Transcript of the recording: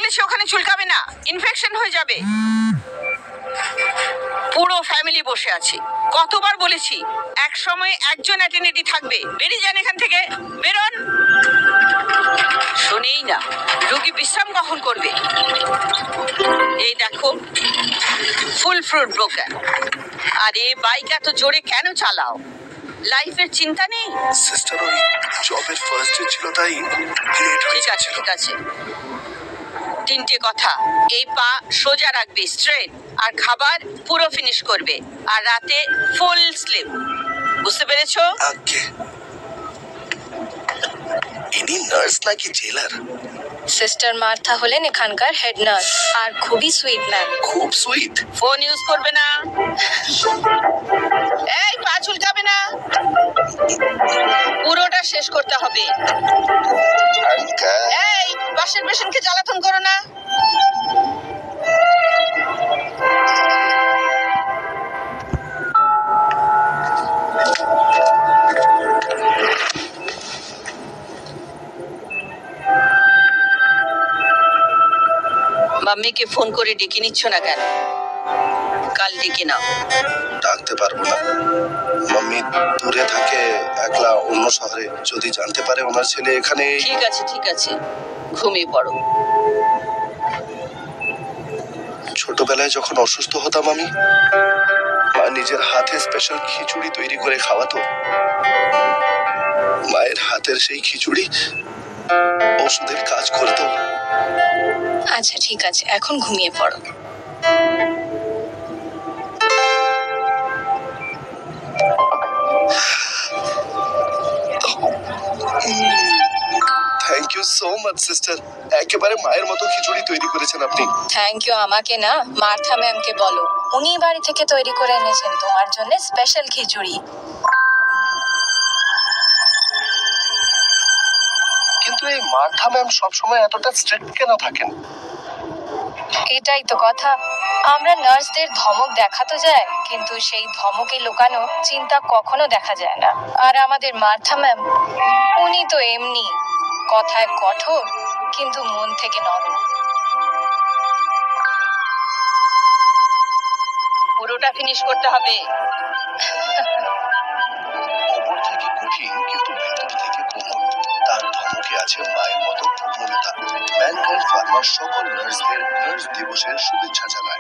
বলেছি ওখানে চুলকাবে না, ইনফেকশন হয়ে যাবে। পুরো ফ্যামিলি বসে আছে। কতবার বলেছি এক সময় একজন অ্যাটেন্ডেন্টই থাকবে। বেরিয়ে যান এখান থেকে, বেরোন। শোনেই না, রোগী বিশ্রাম কখন করবে? এই দেখো, ফুল ফ্রুট ব্রোকার। আরে বাইক এত জোরে কেন চালাও? লাইফের চিন্তা নেই? সিস্টার ওই জবের ফার্স্ট ডে ছিল তাই লেট হয়ে ঠিক আছে যাচ্ছিল। ঠিক আছে, তিনটে কথা। এই পা সোজা রাখবে, স্ট্রেট, আর খাবার পুরো ফিনিশ করবে, আর রাতে ফুল স্লিপ। বুঝতে পেরেছো? আগে ইনি নার্স নাকি জেলার? সিস্টার মার্থা হলেন এখানকার হেড নার্স আর খুবই সুইট ম্যাম। খুব সুইট। ফোন ইউজ করবে না। এই পা চুলকাবে না, পুরোটা শেষ করতে হবে। আঙ্কেল এই পাশের পেশেন্টকে জ্বালাতন করো না। মাম্মিকে ফোন করে ডেকে নিচ্ছ না কেন? কাল ডেকে নাও। ডাকতে পারবো না, মাম্মি দূরে থাকে একলা অন্য শহরে। যদি জানতে পারে ওনার ছেলে এখানে। ঠিক আছে ঠিক আছে, ঘুমিয়ে পড়ো। ছোটবেলায় যখন অসুস্থ হতাম আমি, মা নিজের হাতে স্পেশাল খিচুড়ি তৈরি করে খাওয়াতো। মায়ের হাতের সেই খিচুড়ি ওষুধের কাজ করতো। আচ্ছা ঠিক আছে, এখন ঘুমিয়ে পড়ো। Thank you so much sister, একেবারে মায়ের মতো খিচুড়ি তৈরি করেছেন আপনি। থ্যাংক ইউ আমাকে না, মার্থা ম্যামকে বলো। উনি বাড়ি থেকে তৈরি করে এনেছেন তোমার জন্য স্পেশাল খিচুড়ি। কিন্তু এই মার্থা ম্যাম সবসময় এতটা স্ট্রিক্ট কেন থাকেন? এটাই তো কথা, আমরা নার্সদের ধমক দেখাতো যায়, কিন্তু সেই ধমকে লুকানো চিন্তা কখনো দেখা যায় না। আর আমাদের মার্থা ম্যাম, উনি তো এমনি কথায় কঠোর কিন্তু মন থেকে নরম। পুরোটা ফিনিশ করতে হবে। ওপর থেকে কঠিন কিন্তু ভেতর থেকে কোমল। তার ধমকে আছে মায়ের মতো কোমলতা। ম্যানকাইন্ড ফার্মার সকল নার্সদের নার্স দিবসের শুভেচ্ছা জানায়।